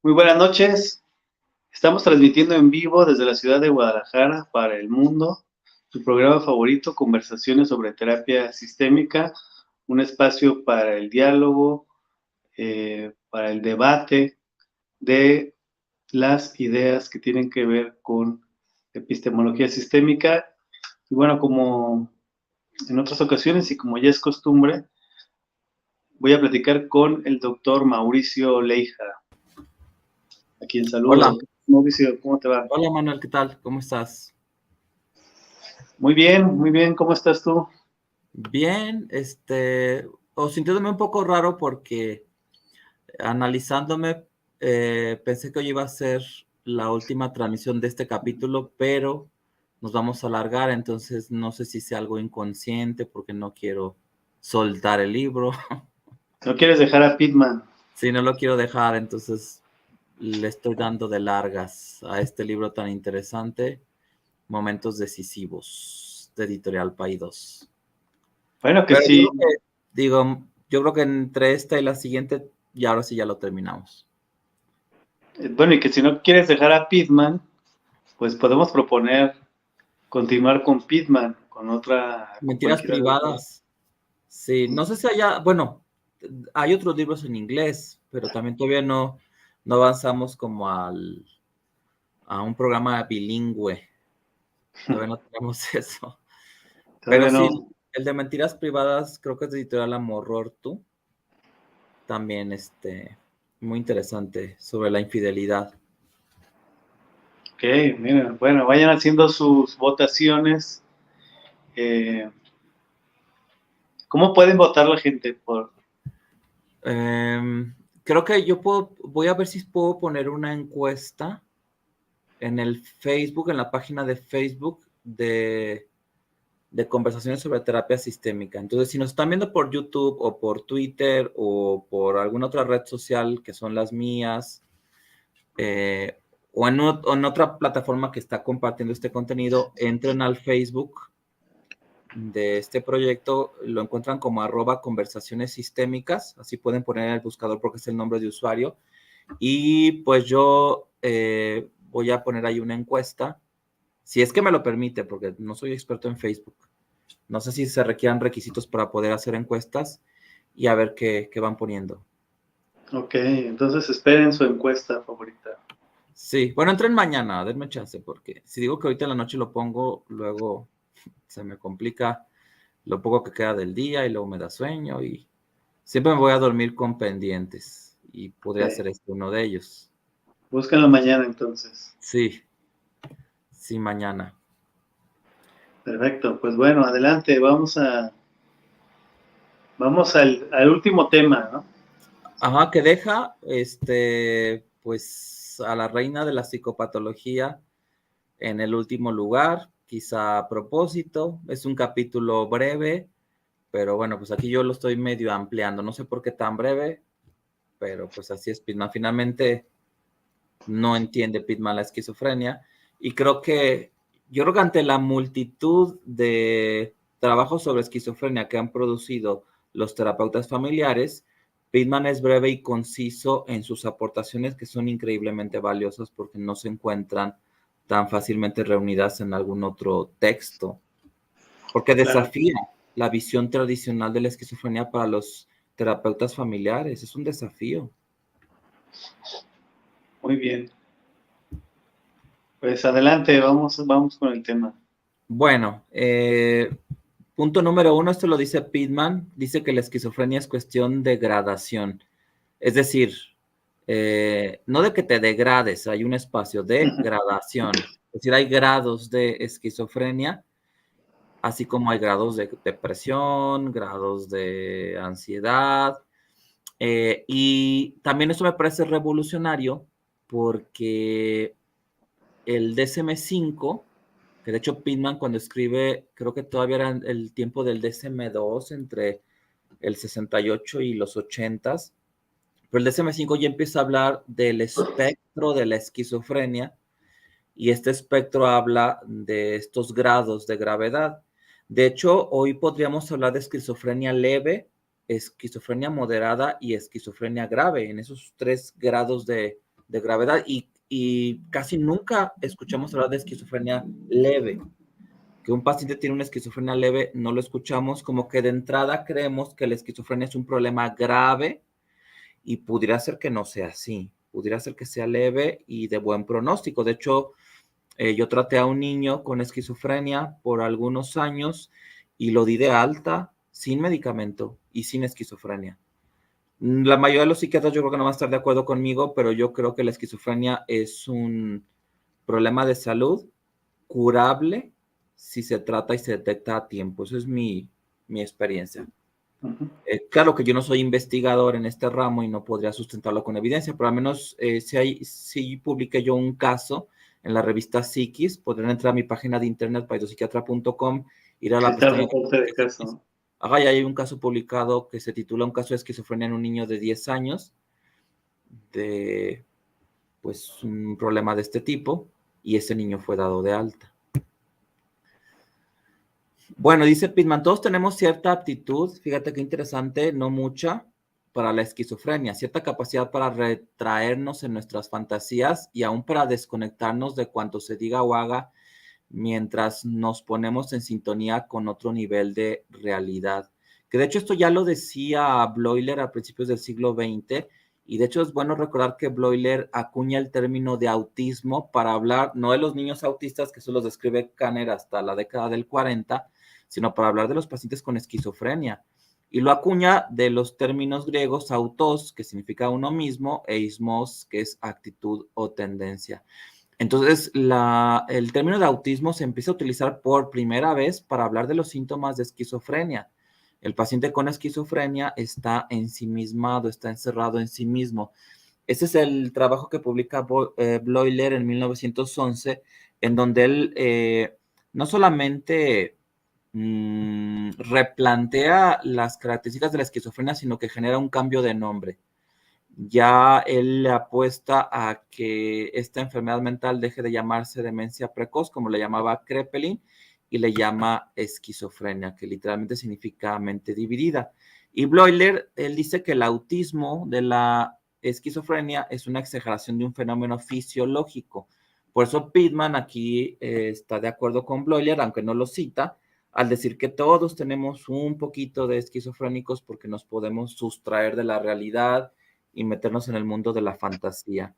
Muy buenas noches. Estamos transmitiendo en vivo desde la ciudad de Guadalajara para el mundo, su programa favorito, Conversaciones sobre Terapia Sistémica, un espacio para el diálogo, para el debate de las ideas que tienen que ver con epistemología sistémica. Y bueno, como en otras ocasiones y como ya es costumbre, voy a platicar con el doctor Mauricio Leija, a quien Hola. saludo. Mauricio, ¿cómo te va? Hola Manuel, ¿qué tal? ¿Cómo estás? Muy bien, ¿cómo estás tú? Bien, o sintiéndome un poco raro porque analizándome, pensé que hoy iba a ser la última transmisión de este capítulo, pero nos vamos a alargar, entonces no sé si sea algo inconsciente porque no quiero soltar el libro. ¿No quieres dejar a Pitman? Sí, no lo quiero dejar, entonces le estoy dando de largas a este libro tan interesante, Momentos Decisivos, de Editorial Paidós. Bueno, que Pero sí. yo creo que entre esta y la siguiente, y ahora sí ya lo terminamos. Bueno, y que si no quieres dejar a Pitman, pues podemos proponer continuar con Pitman, con Mentiras cualquiera de los dos. privadas. Sí, no sé si bueno, hay otros libros en inglés, pero también todavía no avanzamos como a un programa bilingüe. Todavía no tenemos eso. Pero Todavía sí, no. el de Mentiras Privadas creo que es de Editorial Amorror Tú. También, muy interesante sobre la infidelidad. Ok, mira, bueno, vayan haciendo sus votaciones. ¿Cómo pueden votar la gente? Creo que voy a ver si puedo poner una encuesta en el Facebook, en la página de Facebook de conversaciones sobre terapia sistémica. Entonces, si nos están viendo por YouTube o por Twitter o por alguna otra red social que son las mías, o en otra plataforma que está compartiendo este contenido, entren al Facebook de este proyecto, lo encuentran como @conversaciones sistémicas, así pueden poner en el buscador porque es el nombre de usuario, y pues yo voy a poner ahí una encuesta, si es que me lo permite, porque no soy experto en Facebook. No sé si se requieran requisitos para poder hacer encuestas y a ver qué van poniendo. Ok, entonces esperen su encuesta favorita. Sí, bueno, entren mañana, denme chance, porque si digo que ahorita en la noche lo pongo, luego se me complica lo poco que queda del día y luego me da sueño y siempre me voy a dormir con pendientes y podría Ok, ser uno de ellos. búsquenlo mañana entonces. Sí, sí, mañana. Perfecto, pues bueno, adelante, vamos al último tema, ¿no? Ajá, que deja, pues a la reina de la psicopatología en el último lugar, quizá a propósito. Es un capítulo breve, pero bueno, pues aquí yo lo estoy medio ampliando. No sé por qué tan breve, pero pues así es Pitman. Finalmente no entiende Pitman la esquizofrenia y yo creo que ante la multitud de trabajos sobre esquizofrenia que han producido los terapeutas familiares, Pitman es breve y conciso en sus aportaciones que son increíblemente valiosas porque no se encuentran tan fácilmente reunidas en algún otro texto, porque Claro, desafía la visión tradicional de la esquizofrenia para los terapeutas familiares. Es un desafío. muy bien. Pues adelante, vamos con el tema. Bueno, punto número 1, esto lo dice Pitman, dice que la esquizofrenia es cuestión de gradación. Es decir, no de que te degrades, hay un espacio de gradación. Es decir, hay grados de esquizofrenia, así como hay grados de depresión, grados de ansiedad. Y también eso me parece revolucionario porque el DSM-5, que de hecho Pitman cuando escribe, creo que todavía era el tiempo del DSM-2, entre el 68 y los 80, pero el DSM-5 ya empieza a hablar del espectro de la esquizofrenia y este espectro habla de estos grados de gravedad. De hecho, hoy podríamos hablar de esquizofrenia leve, esquizofrenia moderada y esquizofrenia grave, en esos 3 grados de de gravedad y casi nunca escuchamos hablar de esquizofrenia leve. Que un paciente tiene una esquizofrenia leve, no lo escuchamos, como que de entrada creemos que la esquizofrenia es un problema grave y pudiera ser que no sea así, pudiera ser que sea leve y de buen pronóstico. De hecho, yo traté a un niño con esquizofrenia por algunos años y lo di de alta sin medicamento y sin esquizofrenia. La mayoría de los psiquiatras yo creo que no van a estar de acuerdo conmigo, pero yo creo que la esquizofrenia es un problema de salud curable si se trata y se detecta a tiempo. Eso es mi experiencia. Claro que yo no soy investigador en este ramo y no podría sustentarlo con evidencia, pero al menos si publiqué yo un caso en la revista Psiquis, podrán entrar a mi página de internet, paidopsiquiatra.com, ir a la pestaña de caso. Ajá, y hay un caso publicado que se titula Un caso de esquizofrenia en un niño de 10 años, de pues un problema de este tipo, y ese niño fue dado de alta. Bueno, dice Pitman, todos tenemos cierta aptitud, fíjate qué interesante, no mucha, para la esquizofrenia, cierta capacidad para retraernos en nuestras fantasías y aún para desconectarnos de cuanto se diga o haga mientras nos ponemos en sintonía con otro nivel de realidad. Que de hecho esto ya lo decía Bloiler a principios del siglo XX, y de hecho es bueno recordar que Bloiler acuña el término de autismo para hablar no de los niños autistas, que eso los describe Kanner hasta la década del 40, sino para hablar de los pacientes con esquizofrenia. Y lo acuña de los términos griegos autos, que significa uno mismo, e ismos, que es actitud o tendencia. Entonces, el término de autismo se empieza a utilizar por primera vez para hablar de los síntomas de esquizofrenia. El paciente con esquizofrenia está ensimismado, está encerrado en sí mismo. Ese es el trabajo que publica Bloiler en 1911, en donde él no solamente replantea las características de la esquizofrenia, sino que genera un cambio de nombre. Ya él le apuesta a que esta enfermedad mental deje de llamarse demencia precoz, como le llamaba Kraepelin, y le llama esquizofrenia, que literalmente significa mente dividida. Y Bloiler, él dice que el autismo de la esquizofrenia es una exageración de un fenómeno fisiológico. Por eso Pitman aquí está de acuerdo con Bloiler, aunque no lo cita, al decir que todos tenemos un poquito de esquizofrénicos porque nos podemos sustraer de la realidad y meternos en el mundo de la fantasía.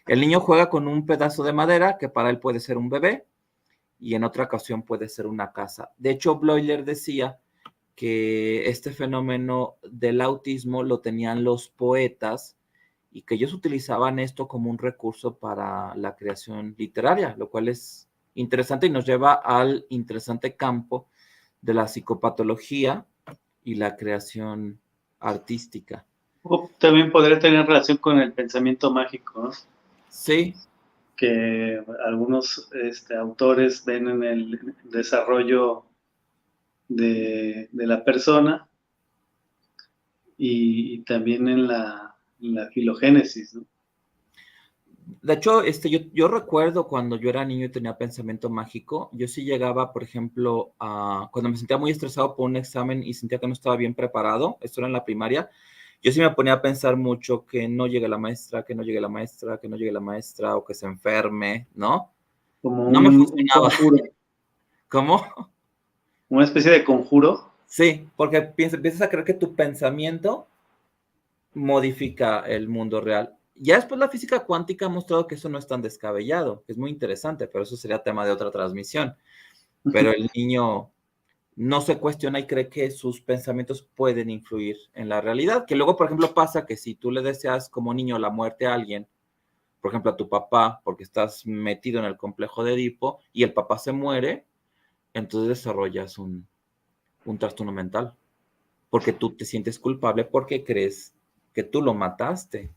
El niño juega con un pedazo de madera que para él puede ser un bebé y en otra ocasión puede ser una casa. De hecho, Bloiler decía que este fenómeno del autismo lo tenían los poetas y que ellos utilizaban esto como un recurso para la creación literaria, lo cual es interesante y nos lleva al interesante campo de la psicopatología y la creación artística. También podría tener relación con el pensamiento mágico, ¿no? Sí. Que algunos autores ven en el desarrollo de la persona y también en la filogénesis, ¿no? De hecho, yo recuerdo cuando yo era niño y tenía pensamiento mágico, yo sí llegaba, por ejemplo, cuando me sentía muy estresado por un examen y sentía que no estaba bien preparado, esto era en la primaria, yo sí me ponía a pensar mucho que no llegue la maestra, que no llegue la maestra, que no llegue la maestra, o que se enferme, ¿no? Como No me un funcionaba. conjuro. ¿Cómo? Una especie de conjuro. Sí, porque empiezas a creer que tu pensamiento modifica el mundo real. Ya después la física cuántica ha mostrado que eso no es tan descabellado, que es muy interesante, pero eso sería tema de otra transmisión. Pero el niño no se cuestiona y cree que sus pensamientos pueden influir en la realidad, que luego, por ejemplo, pasa que si tú le deseas como niño la muerte a alguien, por ejemplo, a tu papá, porque estás metido en el complejo de Edipo, y el papá se muere, entonces desarrollas un trastorno mental, porque tú te sientes culpable porque crees que tú lo mataste.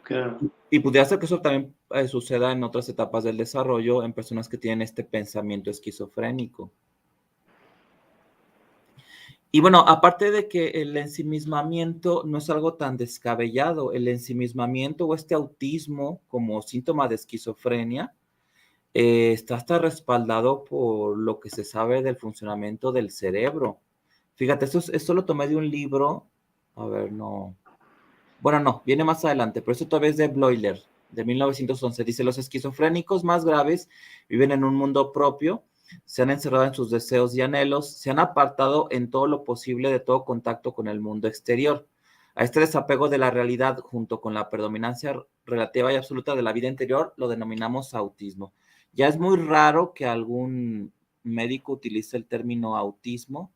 Claro. Y pudiera ser que eso también suceda en otras etapas del desarrollo en personas que tienen este pensamiento esquizofrénico. Y bueno, aparte de que el ensimismamiento no es algo tan descabellado, el ensimismamiento o este autismo como síntoma de esquizofrenia está hasta respaldado por lo que se sabe del funcionamiento del cerebro. Fíjate, esto lo tomé de un libro, a ver, no. Bueno, no, viene más adelante, pero eso todavía es de Bloiler, de 1911. Dice, los esquizofrénicos más graves viven en un mundo propio, se han encerrado en sus deseos y anhelos, se han apartado en todo lo posible de todo contacto con el mundo exterior. A este desapego de la realidad, junto con la predominancia relativa y absoluta de la vida interior, lo denominamos autismo. Ya es muy raro que algún médico utilice el término autismo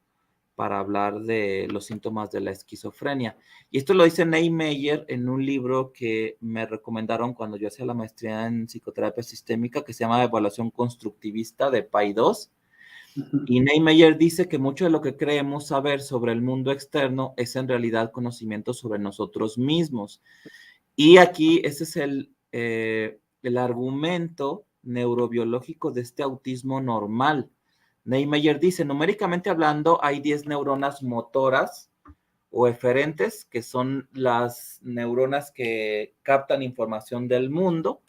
para hablar de los síntomas de la esquizofrenia. Y esto lo dice Neymeyer en un libro que me recomendaron cuando yo hacía la maestría en psicoterapia sistémica, que se llama Evaluación Constructivista de PAI 2. Y Neymeyer dice que mucho de lo que creemos saber sobre el mundo externo es en realidad conocimiento sobre nosotros mismos. Y aquí ese es el argumento neurobiológico de este autismo normal. Neymeyer dice, numéricamente hablando, hay 10 neuronas motoras o eferentes, que son las neuronas que captan información del mundo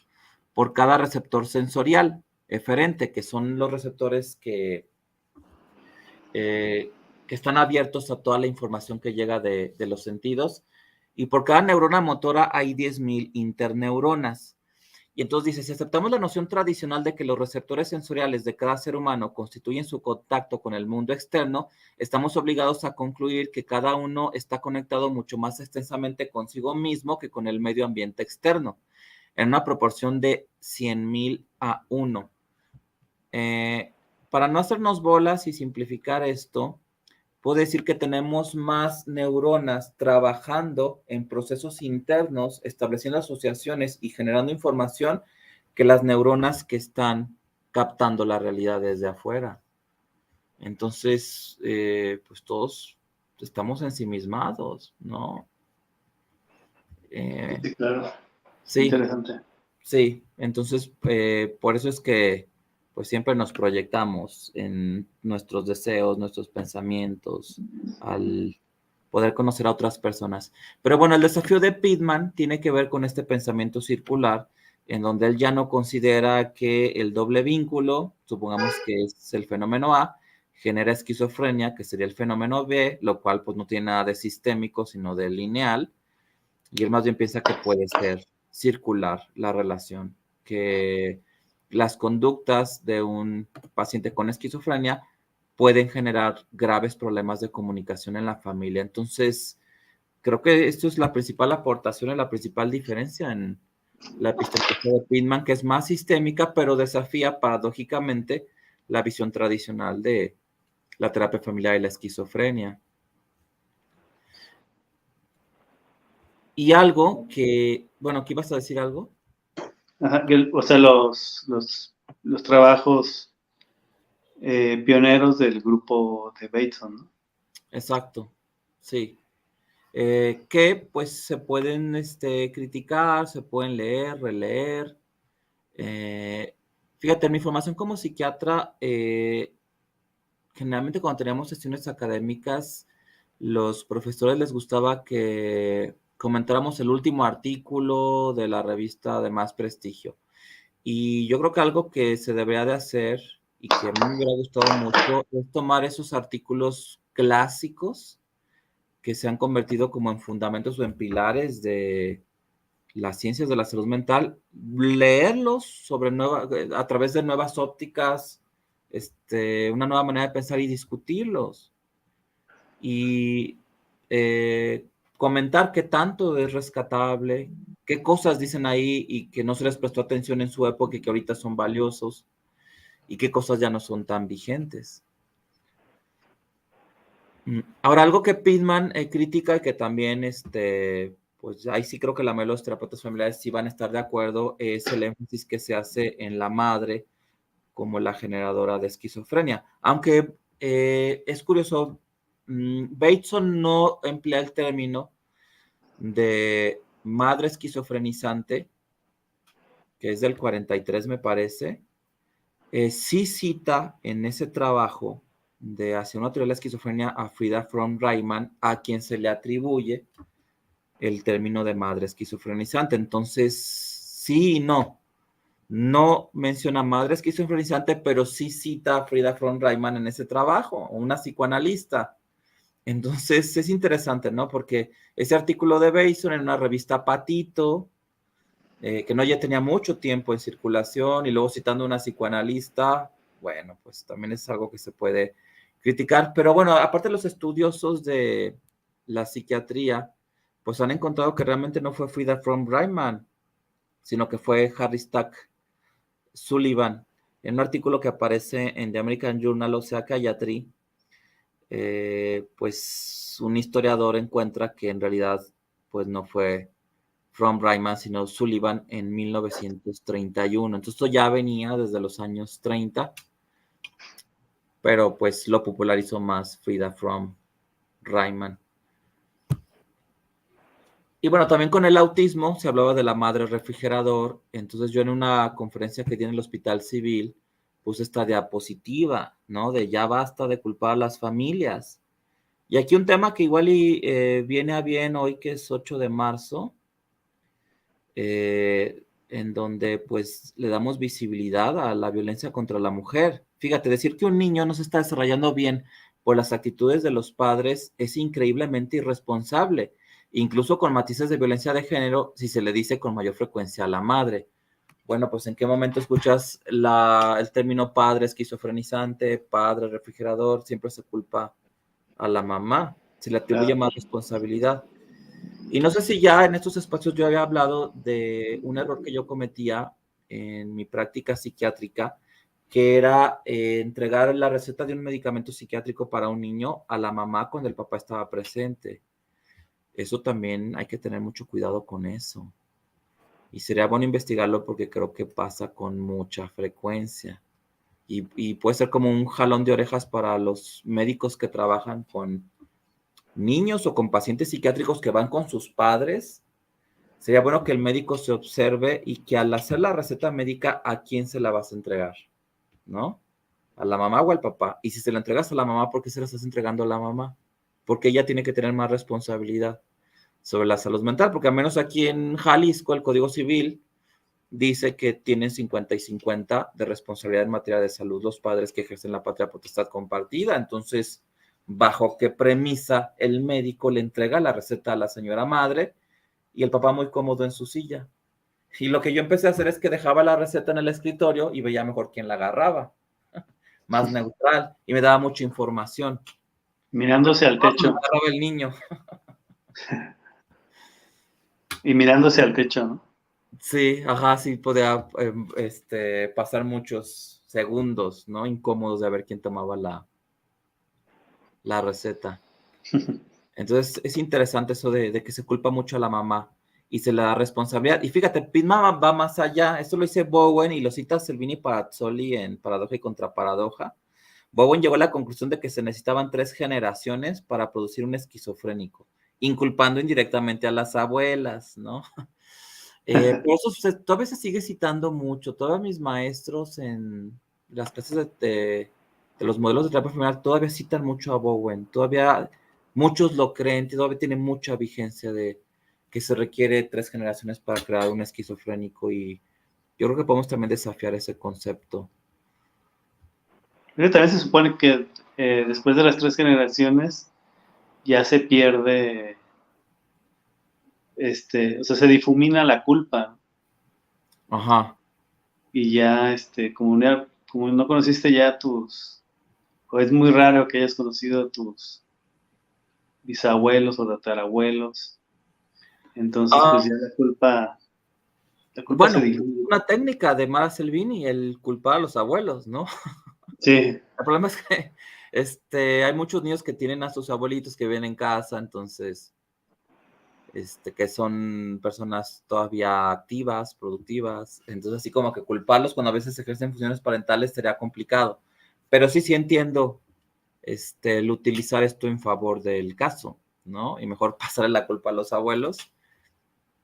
por cada receptor sensorial eferente, que son los receptores que están abiertos a toda la información que llega de los sentidos. Y por cada neurona motora hay 10,000 interneuronas. Y entonces dice, si aceptamos la noción tradicional de que los receptores sensoriales de cada ser humano constituyen su contacto con el mundo externo, estamos obligados a concluir que cada uno está conectado mucho más extensamente consigo mismo que con el medio ambiente externo, en una proporción de 100,000 a 1. Para no hacernos bolas y simplificar esto, puedo decir que tenemos más neuronas trabajando en procesos internos, estableciendo asociaciones y generando información que las neuronas que están captando la realidad desde afuera. Entonces, pues todos estamos ensimismados, ¿no? Sí, claro. Sí, Interesante. sí. Entonces, por eso es que pues siempre nos proyectamos en nuestros deseos, nuestros pensamientos, al poder conocer a otras personas. Pero bueno, el desafío de Pittman tiene que ver con este pensamiento circular, en donde él ya no considera que el doble vínculo, supongamos que es el fenómeno A, genera esquizofrenia, que sería el fenómeno B, lo cual pues no tiene nada de sistémico, sino de lineal, y él más bien piensa que puede ser circular la relación, que las conductas de un paciente con esquizofrenia pueden generar graves problemas de comunicación en la familia. Entonces, creo que esto es la principal aportación y la principal diferencia en la epistemología de Pittman, que es más sistémica, pero desafía paradójicamente la visión tradicional de la terapia familiar y la esquizofrenia. Y algo que, bueno, ¿aquí vas a decir algo? Ajá, o sea, los trabajos pioneros del grupo de Bateson, ¿no? Exacto, sí. Que pues se pueden criticar, se pueden leer, releer. Fíjate, en mi formación como psiquiatra, generalmente cuando teníamos sesiones académicas, los profesores les gustaba que comentáramos el último artículo de la revista de más prestigio. Y yo creo que algo que se debería de hacer y que a mí me hubiera gustado mucho es tomar esos artículos clásicos que se han convertido como en fundamentos o en pilares de las ciencias de la salud mental, leerlos a través de nuevas ópticas, una nueva manera de pensar y discutirlos. Y comentar qué tanto es rescatable, qué cosas dicen ahí y que no se les prestó atención en su época y que ahorita son valiosos y qué cosas ya no son tan vigentes. Ahora, algo que Pittman critica y que también, pues ahí sí creo que la mayoría de los terapeutas familiares sí van a estar de acuerdo, es el énfasis que se hace en la madre como la generadora de esquizofrenia. Aunque es curioso, Bateson no emplea el término de madre esquizofrenizante, que es del 43 me parece, sí cita en ese trabajo de Hacia una teoría de la esquizofrenia a Frida von Reimann, a quien se le atribuye el término de madre esquizofrenizante. Entonces, sí y no. No menciona madre esquizofrenizante, pero sí cita a Frida von Reimann en ese trabajo, una psicoanalista Entonces es interesante, ¿no? Porque ese artículo de Bason en una revista Patito, que no ya tenía mucho tiempo en circulación, y luego citando a una psicoanalista, bueno, pues también es algo que se puede criticar. Pero bueno, aparte los estudiosos de la psiquiatría, pues han encontrado que realmente no fue Frida von Reimann, sino que fue Harry Stack Sullivan, en un artículo que aparece en The American Journal of Psychiatry. Pues un historiador encuentra que en realidad pues no fue von Reimann, sino Sullivan en 1931. Entonces esto ya venía desde los años 30, pero pues lo popularizó más Frida von Reimann. Y bueno, también con el autismo se hablaba de la madre refrigerador. Entonces yo en una conferencia que tiene el Hospital Civil puse esta diapositiva, ¿no? De ya basta de culpar a las familias. Y aquí un tema que igual viene a bien hoy, que es 8 de marzo, en donde pues le damos visibilidad a la violencia contra la mujer. Fíjate, decir que un niño no se está desarrollando bien por las actitudes de los padres es increíblemente irresponsable, incluso con matices de violencia de género si se le dice con mayor frecuencia a la madre. Bueno, pues ¿en qué momento escuchas el término padre esquizofrenizante, padre refrigerador? Siempre se culpa a la mamá, se le atribuye más responsabilidad. Y no sé si ya en estos espacios yo había hablado de un error que yo cometía en mi práctica psiquiátrica, que era entregar la receta de un medicamento psiquiátrico para un niño a la mamá cuando el papá estaba presente. Eso también hay que tener mucho cuidado con eso. Y sería bueno investigarlo porque creo que pasa con mucha frecuencia. Y puede ser como un jalón de orejas para los médicos que trabajan con niños o con pacientes psiquiátricos que van con sus padres. Sería bueno que el médico se observe y que al hacer la receta médica, ¿a quién se la vas a entregar? ¿No? ¿A la mamá o al papá? Y si se la entregas a la mamá, ¿por qué se la estás entregando a la mamá? Porque ella tiene que tener más responsabilidad sobre la salud mental, porque al menos aquí en Jalisco, el Código Civil dice que tienen 50 y 50 de responsabilidad en materia de salud los padres que ejercen la patria potestad compartida. Entonces, ¿bajo qué premisa el médico le entrega la receta a la señora madre y el papá muy cómodo en su silla? Y lo que yo empecé a hacer es que dejaba la receta en el escritorio y veía mejor quién la agarraba, más neutral, y me daba mucha información. Mirándose al techo. Me agarraba el niño. Y mirándose al techo, ¿no? Sí, ajá, sí podía pasar muchos segundos, ¿no? Incómodos de ver quién tomaba la receta. Entonces es interesante eso de que se culpa mucho a la mamá y se le da responsabilidad. Y fíjate, Pitman va más allá. Esto lo dice Bowen y lo cita Selvini Palazzoli en Paradoja y Contraparadoja. Bowen llegó a la conclusión de que se necesitaban 3 generaciones para producir un esquizofrénico, inculpando indirectamente a las abuelas, ¿no? Por eso todavía se sigue citando mucho. Todos mis maestros en las clases de los modelos de terapia familiar todavía citan mucho a Bowen. Todavía muchos lo creen, todavía tiene mucha vigencia de que se requiere 3 generaciones para crear un esquizofrénico, y yo creo que podemos también desafiar ese concepto. Pero también se supone que después de las 3 generaciones ya se pierde, o sea, se difumina la culpa. Ajá. Y ya, como no conociste ya o es muy raro que hayas conocido a tus bisabuelos o tatarabuelos. Entonces, pues ya la culpa se Bueno, diluye. una técnica de Mara Selvini, el culpar a los abuelos, ¿no? Sí. El problema es que hay muchos niños que tienen a sus abuelitos que viven en casa, entonces, que son personas todavía activas, productivas. Entonces, así como que culparlos cuando a veces ejercen funciones parentales sería complicado. Pero sí entiendo el utilizar esto en favor del caso, ¿no? Y mejor pasarle la culpa a los abuelos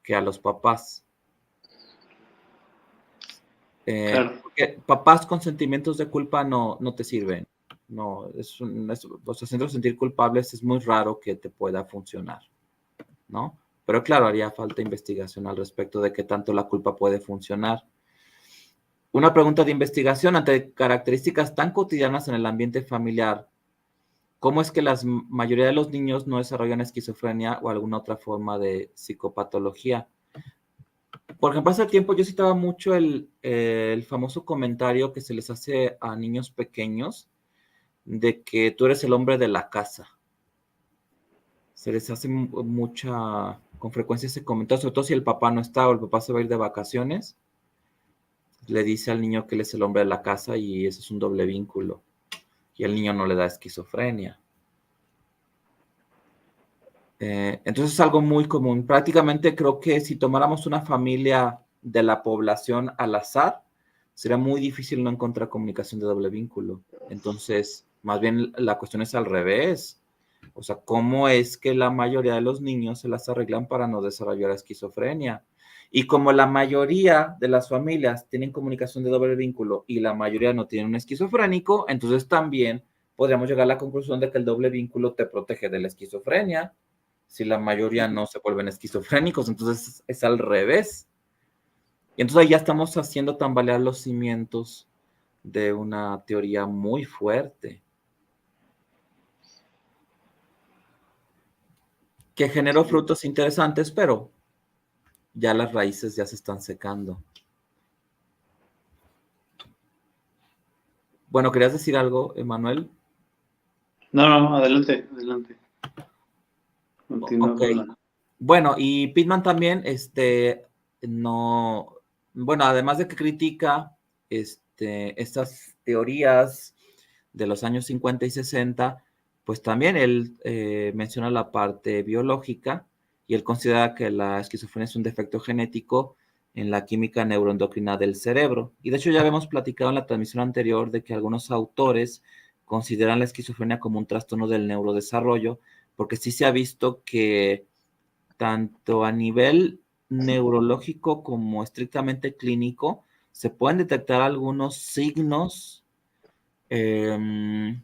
que a los papás. Claro. Porque papás con sentimientos de culpa no te sirven. No, o sea, haciendo sentir culpables es muy raro que te pueda funcionar, ¿no? Pero claro, haría falta investigación al respecto de qué tanto la culpa puede funcionar. Una pregunta de investigación: ante características tan cotidianas en el ambiente familiar, cómo es que la mayoría de los niños no desarrollan esquizofrenia o alguna otra forma de psicopatología. Por ejemplo, hace tiempo yo citaba mucho el famoso comentario que se les hace a niños pequeños de que tú eres el hombre de la casa. Se les hace con frecuencia ese comentario, sobre todo si el papá no está o el papá se va a ir de vacaciones, le dice al niño que él es el hombre de la casa y eso es un doble vínculo. Y el niño no le da esquizofrenia. Entonces es algo muy común. Prácticamente creo que si tomáramos una familia de la población al azar, sería muy difícil no encontrar comunicación de doble vínculo. Entonces, más bien la cuestión es al revés. O sea, ¿cómo es que la mayoría de los niños se las arreglan para no desarrollar esquizofrenia? Y como la mayoría de las familias tienen comunicación de doble vínculo y la mayoría no tienen un esquizofrénico, entonces también podríamos llegar a la conclusión de que el doble vínculo te protege de la esquizofrenia. Si la mayoría no se vuelven esquizofrénicos, entonces es al revés. Y entonces ahí ya estamos haciendo tambalear los cimientos de una teoría muy fuerte que generó frutos interesantes, pero ya las raíces ya se están secando. Bueno, ¿querías decir algo, Emanuel? No, adelante, adelante. Continúa Ok. con la... Bueno, y Pittman también, no, bueno, además de que critica estas teorías de los años 50 y 60, pues también él menciona la parte biológica y él considera que la esquizofrenia es un defecto genético en la química neuroendocrina del cerebro. Y de hecho ya habíamos platicado en la transmisión anterior de que algunos autores consideran la esquizofrenia como un trastorno del neurodesarrollo, porque sí se ha visto que tanto a nivel neurológico como estrictamente clínico se pueden detectar algunos signos en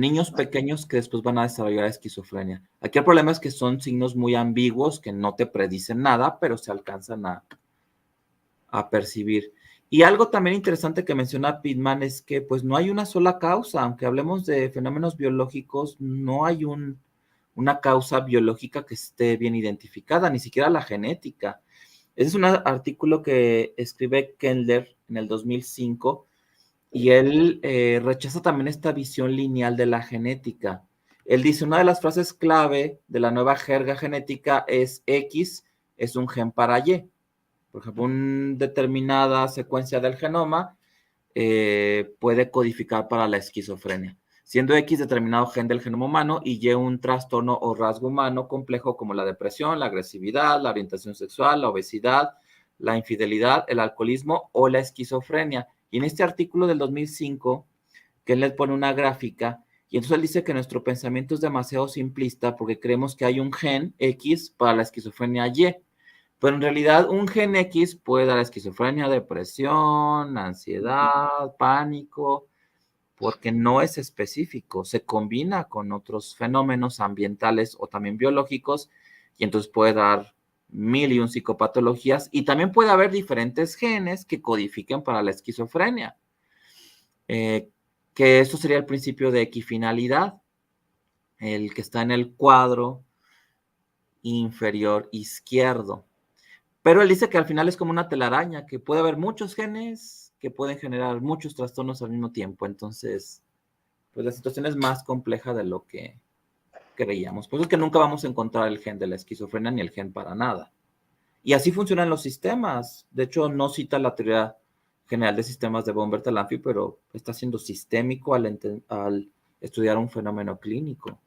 niños pequeños que después van a desarrollar esquizofrenia. Aquí el problema es que son signos muy ambiguos que no te predicen nada, pero se alcanzan a percibir. Y algo también interesante que menciona Pittman es que pues no hay una sola causa, aunque hablemos de fenómenos biológicos, no hay una causa biológica que esté bien identificada, ni siquiera la genética. Ese es un artículo que escribe Kendler en el 2005 y él rechaza también esta visión lineal de la genética. Él dice, una de las frases clave de la nueva jerga genética es X es un gen para Y. Por ejemplo, una determinada secuencia del genoma puede codificar para la esquizofrenia, siendo X determinado gen del genoma humano y Y un trastorno o rasgo humano complejo como la depresión, la agresividad, la orientación sexual, la obesidad, la infidelidad, el alcoholismo o la esquizofrenia. Y en este artículo del 2005, que él le pone una gráfica, y entonces él dice que nuestro pensamiento es demasiado simplista porque creemos que hay un gen X para la esquizofrenia Y, pero en realidad un gen X puede dar esquizofrenia, depresión, ansiedad, pánico, porque no es específico, se combina con otros fenómenos ambientales o también biológicos y entonces puede dar mil y un psicopatologías y también puede haber diferentes genes que codifiquen para la esquizofrenia, que esto sería el principio de equifinalidad, el que está en el cuadro inferior izquierdo. Pero él dice que al final es como una telaraña, que puede haber muchos genes que pueden generar muchos trastornos al mismo tiempo. Entonces, pues la situación es más compleja de lo que creíamos. Por eso es que nunca vamos a encontrar el gen de la esquizofrenia ni el gen para nada. Y así funcionan los sistemas. De hecho, no cita la teoría general de sistemas de von Bertalanffy, pero está siendo sistémico al estudiar un fenómeno clínico.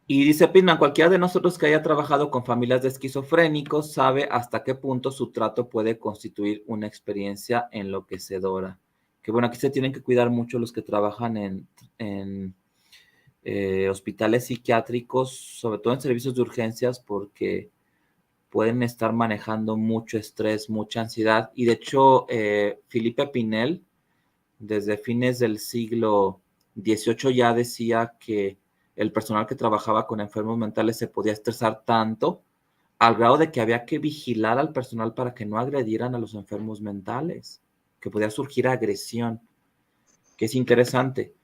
Y dice Pittman, cualquiera de nosotros que haya trabajado con familias de esquizofrénicos sabe hasta qué punto su trato puede constituir una experiencia enloquecedora. Que bueno, aquí se tienen que cuidar mucho los que trabajan en hospitales psiquiátricos, sobre todo en servicios de urgencias, porque pueden estar manejando mucho estrés, mucha ansiedad. Y de hecho, Felipe Pinel, desde fines del siglo XVIII ya decía que el personal que trabajaba con enfermos mentales se podía estresar tanto al grado de que había que vigilar al personal para que no agredieran a los enfermos mentales, que podía surgir agresión, que es interesante.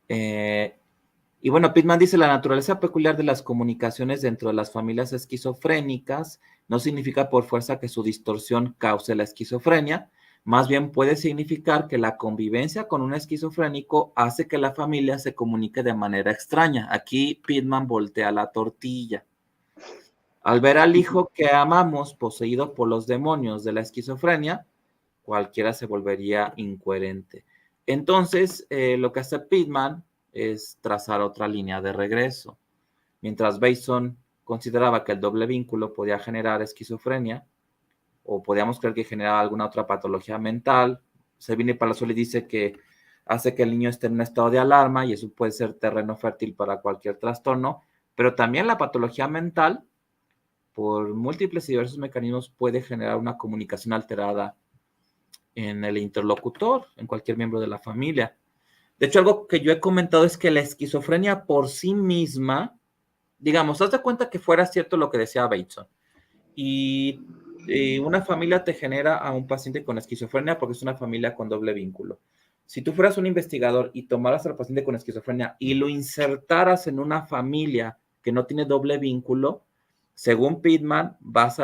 Y bueno, Pittman dice, la naturaleza peculiar de las comunicaciones dentro de las familias esquizofrénicas no significa por fuerza que su distorsión cause la esquizofrenia, más bien puede significar que la convivencia con un esquizofrénico hace que la familia se comunique de manera extraña. Aquí Pittman voltea la tortilla. Al ver al hijo que amamos poseído por los demonios de la esquizofrenia, cualquiera se volvería incoherente. Entonces, lo que hace Pittman es trazar otra línea de regreso. Mientras Bateson consideraba que el doble vínculo podía generar esquizofrenia, o podíamos creer que generaba alguna otra patología mental, Servini Palazzoli dice que hace que el niño esté en un estado de alarma y eso puede ser terreno fértil para cualquier trastorno, pero también la patología mental, por múltiples y diversos mecanismos, puede generar una comunicación alterada en el interlocutor, en cualquier miembro de la familia. De hecho, algo que yo he comentado es que la esquizofrenia por sí misma, digamos, haz de cuenta que fuera cierto lo que decía Bateson, y una familia te genera a un paciente con esquizofrenia porque es una familia con doble vínculo. Si tú fueras un investigador y tomaras al paciente con esquizofrenia y lo insertaras en una familia que no tiene doble vínculo, según Pittman,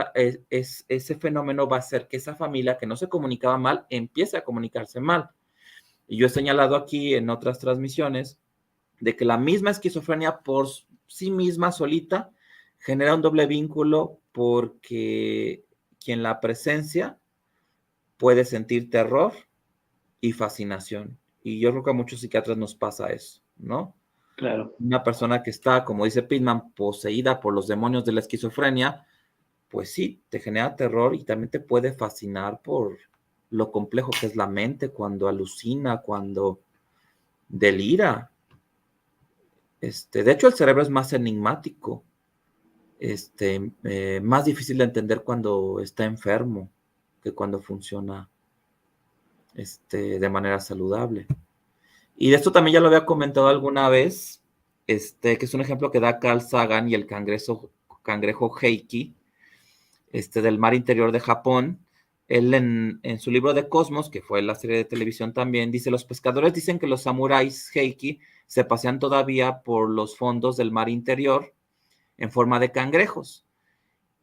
ese fenómeno va a hacer que esa familia que no se comunicaba mal empiece a comunicarse mal. Y yo he señalado aquí en otras transmisiones de que la misma esquizofrenia por sí misma solita genera un doble vínculo porque quien la presencia puede sentir terror y fascinación. Y yo creo que a muchos psiquiatras nos pasa eso, ¿no? Claro. Una persona que está, como dice Pittman, poseída por los demonios de la esquizofrenia, pues sí, te genera terror y también te puede fascinar por lo complejo que es la mente cuando alucina, cuando delira. De hecho, el cerebro es más enigmático, más difícil de entender cuando está enfermo que cuando funciona de manera saludable. Y de esto también ya lo había comentado alguna vez, que es un ejemplo que da Carl Sagan y el cangrejo Heiki, del mar interior de Japón. Él en su libro de Cosmos, que fue la serie de televisión también, dice, los pescadores dicen que los samuráis Heiki se pasean todavía por los fondos del mar interior en forma de cangrejos,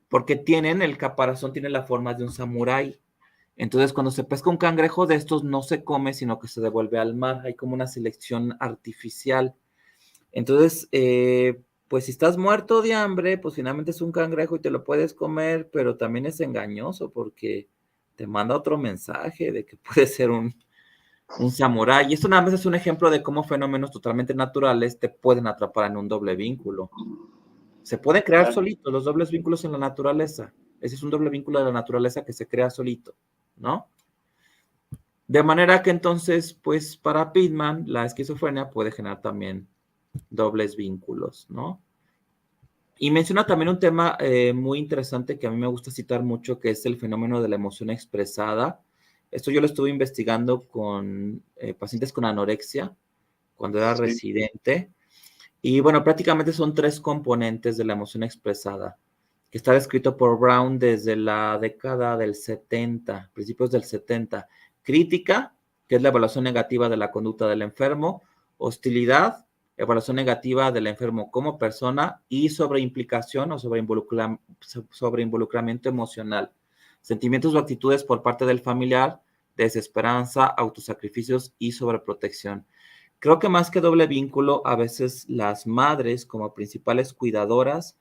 porque el caparazón tiene la forma de un samurái. Entonces, cuando se pesca un cangrejo de estos, no se come, sino que se devuelve al mar. Hay como una selección artificial. Entonces, pues si estás muerto de hambre, pues finalmente es un cangrejo y te lo puedes comer, pero también es engañoso porque te manda otro mensaje de que puede ser un samurái. Y esto nada más es un ejemplo de cómo fenómenos totalmente naturales te pueden atrapar en un doble vínculo. Se puede crear solito los dobles vínculos en la naturaleza. Ese es un doble vínculo de la naturaleza que se crea solito, ¿no? De manera que entonces, pues para Pittman, la esquizofrenia puede generar también dobles vínculos, ¿no? Y menciona también un tema muy interesante que a mí me gusta citar mucho, que es el fenómeno de la emoción expresada. Esto yo lo estuve investigando con pacientes con anorexia cuando era residente. Y bueno, prácticamente son tres componentes de la emoción expresada, que está descrito por Brown desde la década del 70, principios del 70. Crítica, que es la evaluación negativa de la conducta del enfermo. Hostilidad, evaluación negativa del enfermo como persona. Y sobreimplicación o sobreinvolucramiento emocional. Sentimientos o actitudes por parte del familiar, desesperanza, autosacrificios y sobreprotección. Creo que más que doble vínculo, a veces las madres como principales cuidadoras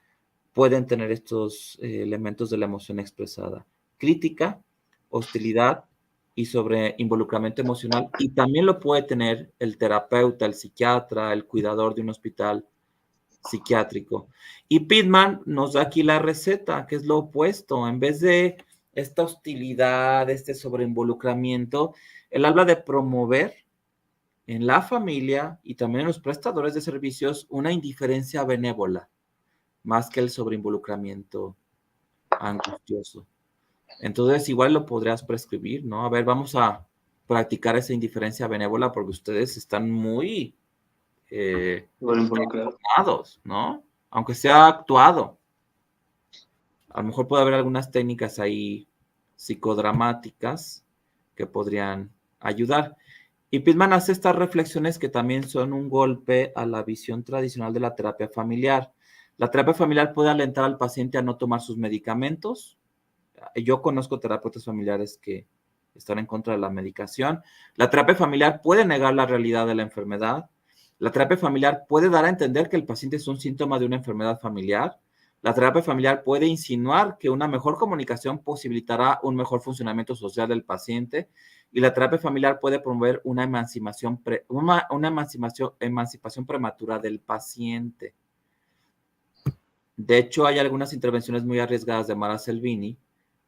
pueden tener estos elementos de la emoción expresada. Crítica, hostilidad y sobre involucramiento emocional. Y también lo puede tener el terapeuta, el psiquiatra, el cuidador de un hospital psiquiátrico. Y Pittman nos da aquí la receta, que es lo opuesto. En vez de esta hostilidad, sobreinvolucramiento, él habla de promover en la familia y también en los prestadores de servicios una indiferencia benévola, más que el sobreinvolucramiento angustioso. Entonces, igual lo podrías prescribir, ¿no? A ver, vamos a practicar esa indiferencia benévola porque ustedes están muy trastornados, ¿no? Aunque sea actuado. A lo mejor puede haber algunas técnicas ahí psicodramáticas que podrían ayudar. Y Pittman hace estas reflexiones que también son un golpe a la visión tradicional de la terapia familiar. La terapia familiar puede alentar al paciente a no tomar sus medicamentos. Yo conozco terapeutas familiares que están en contra de la medicación. La terapia familiar puede negar la realidad de la enfermedad. La terapia familiar puede dar a entender que el paciente es un síntoma de una enfermedad familiar. La terapia familiar puede insinuar que una mejor comunicación posibilitará un mejor funcionamiento social del paciente. Y la terapia familiar puede promover una emancipación prematura del paciente. De hecho, hay algunas intervenciones muy arriesgadas de Mara Selvini,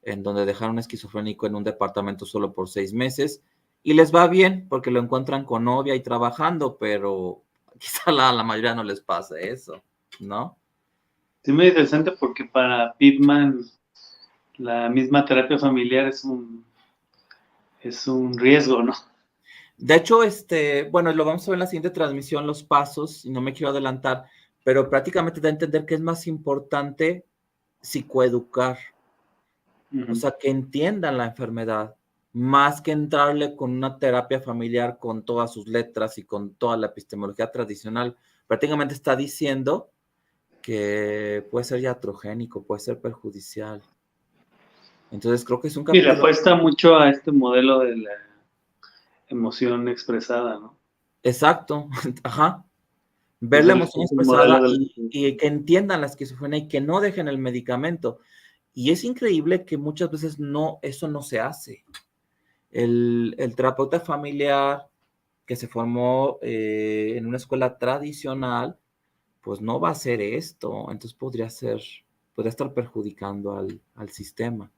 en donde dejaron a un esquizofrénico en un departamento solo por 6 meses, y les va bien porque lo encuentran con novia y trabajando, pero quizá a la mayoría no les pasa eso, ¿no? Sí, muy interesante porque para Pittman la misma terapia familiar es un riesgo, ¿no? De hecho, bueno, lo vamos a ver en la siguiente transmisión, los pasos, y no me quiero adelantar, pero prácticamente da a entender que es más importante psicoeducar, o sea, que entiendan la enfermedad, más que entrarle con una terapia familiar con todas sus letras y con toda la epistemología tradicional. Prácticamente está diciendo que puede ser iatrogénico, puede ser perjudicial. Entonces creo que es un Y le capítulo. apuesta mucho a este modelo de la emoción expresada, ¿no? Exacto, ajá. Ver Es la el, emoción es el modelo expresada de y que entiendan la esquizofrenia y que no dejen el medicamento. Y es increíble que muchas veces no, eso no se hace. El terapeuta familiar que se formó en una escuela tradicional, pues no va a hacer esto. Entonces podría estar perjudicando al sistema.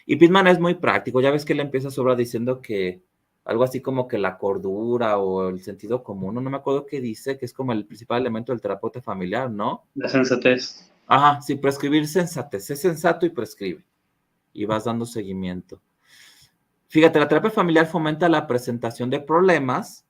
Y Pittman es muy práctico. Ya ves que él empieza su obra diciendo que algo así como que la cordura o el sentido común, no me acuerdo qué dice, que es como el principal elemento del terapeuta familiar, ¿no? la sensatez. Ajá, sí, prescribir sensatez. Es sensato y prescribe. Y vas dando seguimiento. Fíjate, la terapia familiar fomenta la presentación de problemas,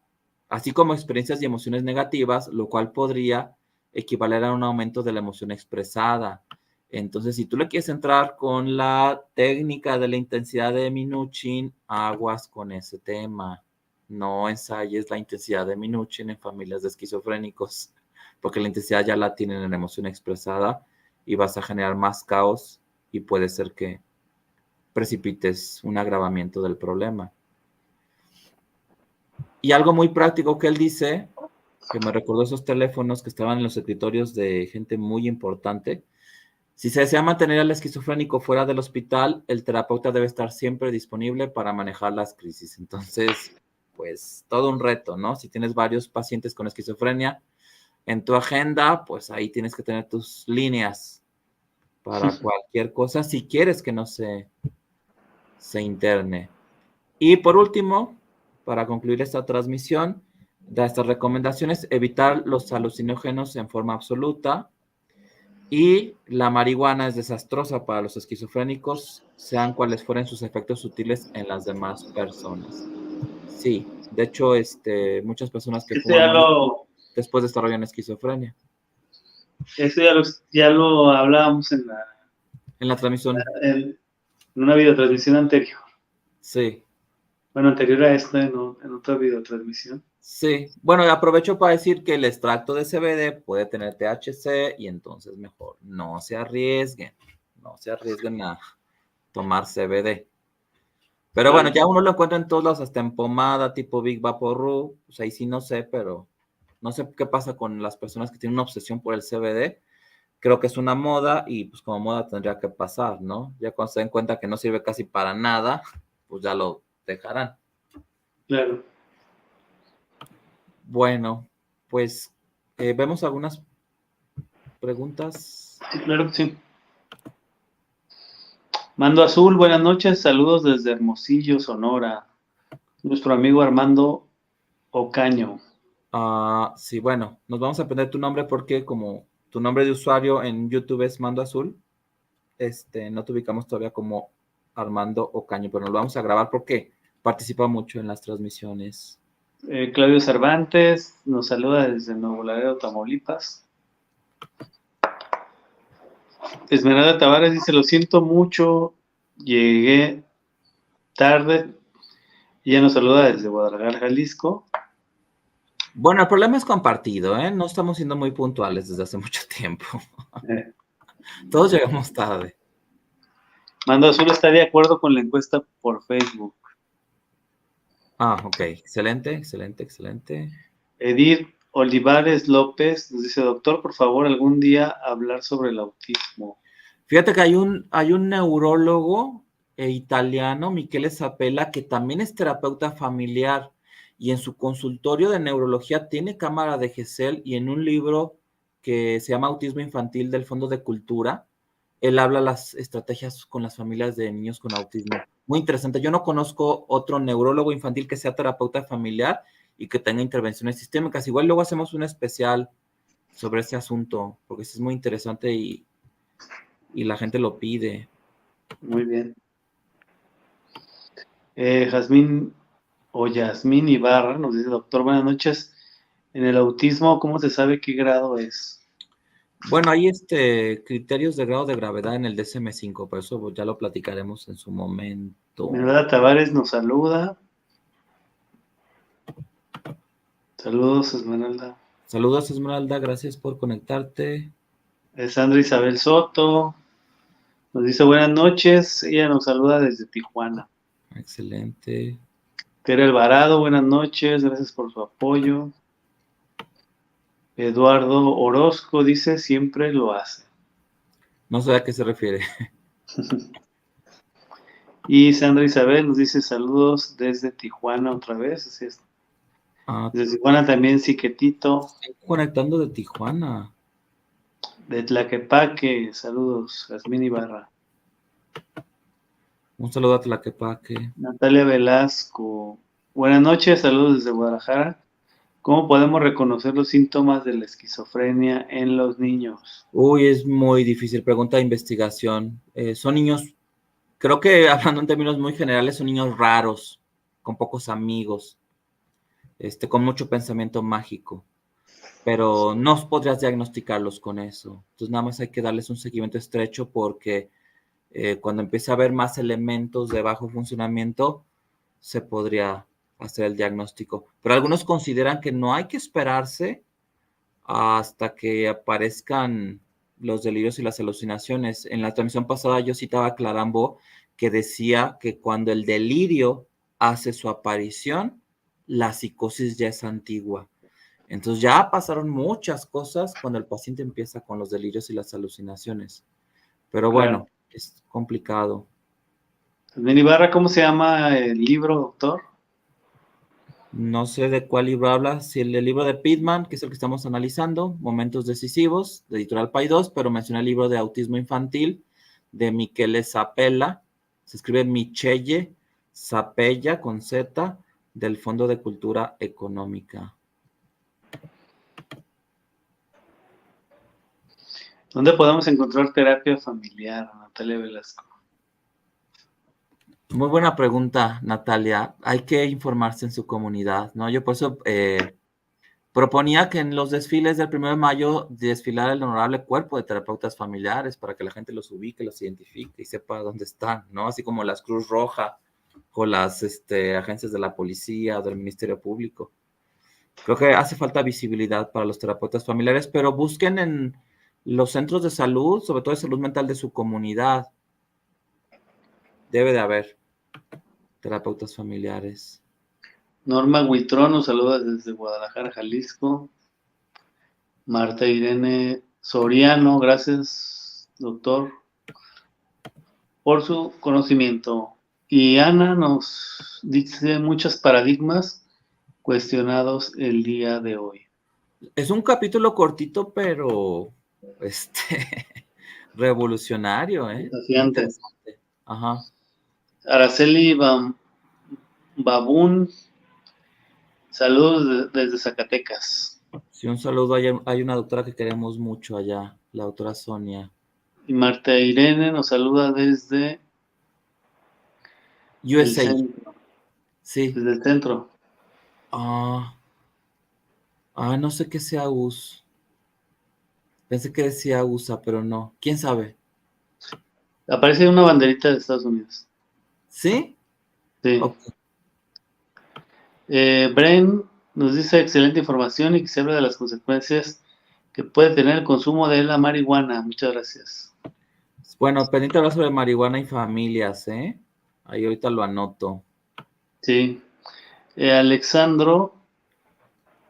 así como experiencias y emociones negativas, lo cual podría equivaler a un aumento de la emoción expresada. Entonces, si tú le quieres entrar con la técnica de la intensidad de Minuchin, aguas con ese tema. No ensayes la intensidad de Minuchin en familias de esquizofrénicos, porque la intensidad ya la tienen en la emoción expresada y vas a generar más caos y puede ser que precipites un agravamiento del problema. Y algo muy práctico que él dice, que me recordó esos teléfonos que estaban en los escritorios de gente muy importante. Si se desea mantener al esquizofrénico fuera del hospital, el terapeuta debe estar siempre disponible para manejar las crisis. Entonces, pues todo un reto, ¿no? Si tienes varios pacientes con esquizofrenia en tu agenda, pues ahí tienes que tener tus líneas para cualquier cosa si quieres que no se interne. Y por último, para concluir esta transmisión, de estas recomendaciones, evitar los alucinógenos en forma absoluta y la marihuana es desastrosa para los esquizofrénicos, sean cuales fueren sus efectos sutiles en las demás personas. Sí, de hecho, muchas personas que Eso fuman ya marihuana lo, después desarrollan esquizofrenia. eso ya lo hablábamos En la transmisión, en una videotransmisión anterior. sí. Bueno, anterior a esta, en otra videotransmisión. Sí, bueno, aprovecho para decir que el extracto de CBD puede tener THC y entonces mejor no se arriesguen a tomar CBD. Pero bueno, Claro. ya uno lo encuentra en todos lados, hasta en pomada tipo Big Vaporru, pues ahí sí no sé, pero no sé qué pasa con las personas que tienen una obsesión por el CBD. Creo que es una moda y pues como moda tendría que pasar, ¿no? Ya cuando se den cuenta que no sirve casi para nada, pues ya lo dejarán. Claro. Bueno, pues vemos algunas preguntas. Sí, claro que sí. Mando Azul, buenas noches, saludos desde Hermosillo, Sonora. Nuestro amigo Armando Ocaño. Sí, bueno, nos vamos a aprender tu nombre porque como tu nombre de usuario en YouTube es Mando Azul, no te ubicamos todavía como Armando Ocaño, pero nos lo vamos a grabar porque participa mucho en las transmisiones. Claudio Cervantes nos saluda desde Nuevo Laredo, Tamaulipas. Esmeralda Tavares dice, lo siento mucho, llegué tarde, Ella nos saluda desde Guadalajara, Jalisco. Bueno, el problema es compartido, ¿eh? No estamos siendo muy puntuales desde hace mucho tiempo. Eh, Todos llegamos tarde. Mando Azul está de acuerdo con la encuesta por Facebook. Ah, ok. Excelente, excelente, excelente. Edith Olivares López nos dice, doctor, por favor, algún día hablar sobre el autismo. Fíjate que hay un neurólogo italiano, Michele Sapella, que también es terapeuta familiar y en su consultorio de neurología tiene cámara de Gesell y en un libro que se llama Autismo Infantil del Fondo de Cultura, él habla las estrategias con las familias de niños con autismo. Muy interesante. Yo no conozco otro neurólogo infantil que sea terapeuta familiar y que tenga intervenciones sistémicas. Igual luego hacemos un especial sobre ese asunto, porque es muy interesante y la gente lo pide. Muy bien. Jazmín o Yasmín Ibarra nos dice, doctor, buenas noches. En el autismo, ¿cómo se sabe qué grado es? Bueno, hay criterios de grado de gravedad en el DSM-5, por eso ya lo platicaremos en su momento. Esmeralda Tavares nos saluda. Saludos, Esmeralda. Saludos, Esmeralda, gracias por conectarte. Sandra Isabel Soto nos dice buenas noches. Ella nos saluda desde Tijuana. Excelente. Tere Alvarado, buenas noches. Gracias por su apoyo. Eduardo Orozco dice siempre lo hace. No sé a qué se refiere. Y Sandra Isabel nos dice saludos desde Tijuana otra vez. Así es. Ah, Desde Tijuana también Siquetito. estoy conectando de Tijuana. De Tlaquepaque, saludos, Jazmín Ibarra. Un saludo a Tlaquepaque. Natalia Velasco, buenas noches, saludos desde Guadalajara. ¿Cómo podemos reconocer los síntomas de la esquizofrenia en los niños? Uy, es muy difícil. Pregunta de investigación. Son niños, creo que hablando en términos muy generales, son niños raros, con pocos amigos, con mucho pensamiento mágico. Pero no podrías diagnosticarlos con eso. Entonces nada más hay que darles un seguimiento estrecho porque cuando empiece a haber más elementos de bajo funcionamiento, se podría hacer el diagnóstico. Pero algunos consideran que no hay que esperarse hasta que aparezcan los delirios y las alucinaciones. En la transmisión pasada yo citaba a Clarambo que decía que cuando el delirio hace su aparición, la psicosis ya es antigua. Entonces ya pasaron muchas cosas cuando el paciente empieza con los delirios y las alucinaciones. Pero Claro. bueno, es complicado. Jazmín Ibarra, ¿cómo se llama el libro, doctor? No sé de cuál libro habla, si el libro de Pittman, que es el que estamos analizando, Momentos Decisivos, de Editorial Paidós, pero mencioné el libro de Autismo Infantil de Michele Sapella, se escribe Michelle Sapella con Z, del Fondo de Cultura Económica. ¿Dónde podemos encontrar terapia familiar, Natalia Velasco? Muy buena pregunta, Natalia. Hay que informarse en su comunidad, ¿no? Yo por eso proponía que en los desfiles del 1 de mayo desfilara el honorable cuerpo de terapeutas familiares para que la gente los ubique, los identifique y sepa dónde están, ¿no? Así como las Cruz Roja o las agencias de la policía o del Ministerio Público. Creo que hace falta visibilidad para los terapeutas familiares, pero busquen en los centros de salud, sobre todo de salud mental de su comunidad. Debe de haber terapeutas familiares. Norma Huitrón nos saluda desde Guadalajara, Jalisco. Marta Irene Soriano, gracias, doctor, por su conocimiento. Y Ana nos dice muchos paradigmas cuestionados el día de hoy. Es un capítulo cortito, pero revolucionario, ¿eh? Muy Desafiante. interesante. Ajá. Araceli Babún, saludos desde Zacatecas. Sí, un saludo. Hay una doctora que queremos mucho allá, la doctora Sonia. Y Marta Irene nos saluda desde el USA. centro. Sí. Desde el centro. Ah, no sé qué sea US. Pensé que decía USA, pero no. ¿Quién sabe? Aparece una banderita de Estados Unidos. ¿Sí? Sí. Ok. Bren nos dice excelente información y que se habla de las consecuencias que puede tener el consumo de la marihuana. Muchas gracias. Bueno, pendiente hablar sobre marihuana y familias, ¿eh? Ahí ahorita lo anoto. Sí. Alexandro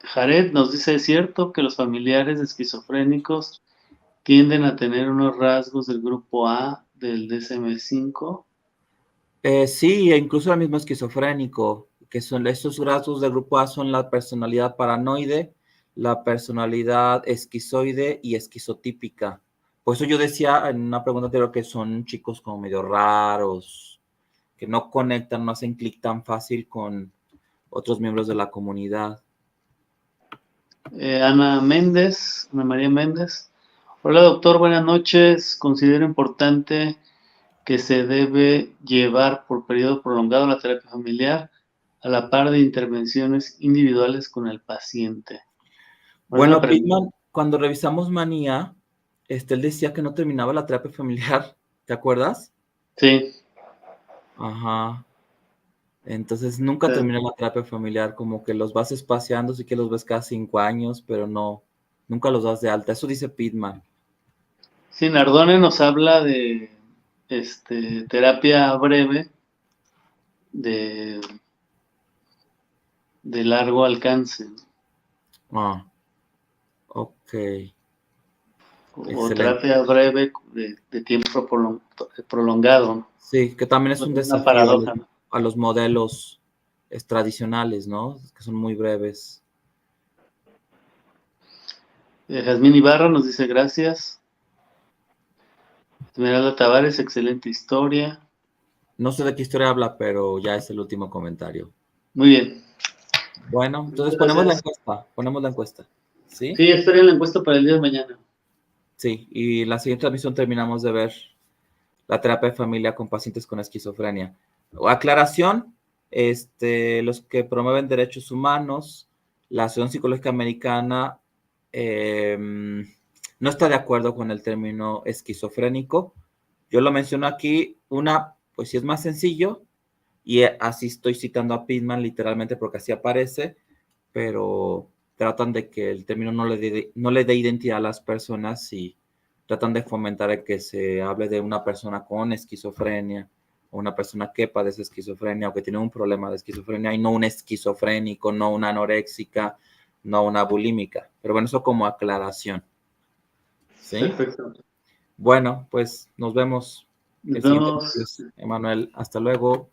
Jared nos dice, ¿es cierto que los familiares de esquizofrénicos tienden a tener unos rasgos del grupo A del DSM-5? Sí, e incluso el mismo esquizofrénico, que son estos rasgos del grupo A son la personalidad paranoide, la personalidad esquizoide y esquizotípica. Por eso yo decía en una pregunta anterior que son chicos como medio raros, que no conectan, no hacen clic tan fácil con otros miembros de la comunidad. Ana María Méndez. Hola doctor, buenas noches. Considero importante que se debe llevar por periodo prolongado la terapia familiar a la par de intervenciones individuales con el paciente. Bueno, Pitman, cuando revisamos Manía, él decía que no terminaba la terapia familiar, ¿te acuerdas? Sí. Ajá. Entonces nunca termina la terapia familiar, como que los vas espaciando, sí que los ves cada 5 años, pero no, nunca los das de alta. Eso dice Pitman. Sí, Nardone nos habla de terapia breve de largo alcance. Ah, ok. O Excelente. terapia breve de tiempo prolongado. Sí, que también es un Una desafío paradoja, ¿no? a los modelos tradicionales, ¿no? Que son muy breves. Jazmín Ibarra nos dice gracias. Esmeralda Tavares, excelente historia. No sé de qué historia habla, pero ya es el último comentario. Muy bien. Bueno, entonces Gracias. ponemos la encuesta, ¿sí? Sí, esperen la encuesta para el día de mañana. Sí, y la siguiente transmisión terminamos de ver la terapia de familia con pacientes con esquizofrenia. Aclaración, los que promueven derechos humanos, la Asociación Psicológica Americana no está de acuerdo con el término esquizofrénico. Yo lo menciono aquí, pues sí es más sencillo, y así estoy citando a Pitman literalmente porque así aparece, pero tratan de que el término no le dé identidad a las personas y tratan de fomentar el que se hable de una persona con esquizofrenia o una persona que padece esquizofrenia o que tiene un problema de esquizofrenia y no un esquizofrénico, no una anoréxica, no una bulímica. Pero bueno, eso como aclaración. ¿Sí? Perfecto. Bueno, pues nos vemos. Nos vemos. Emanuel, hasta luego.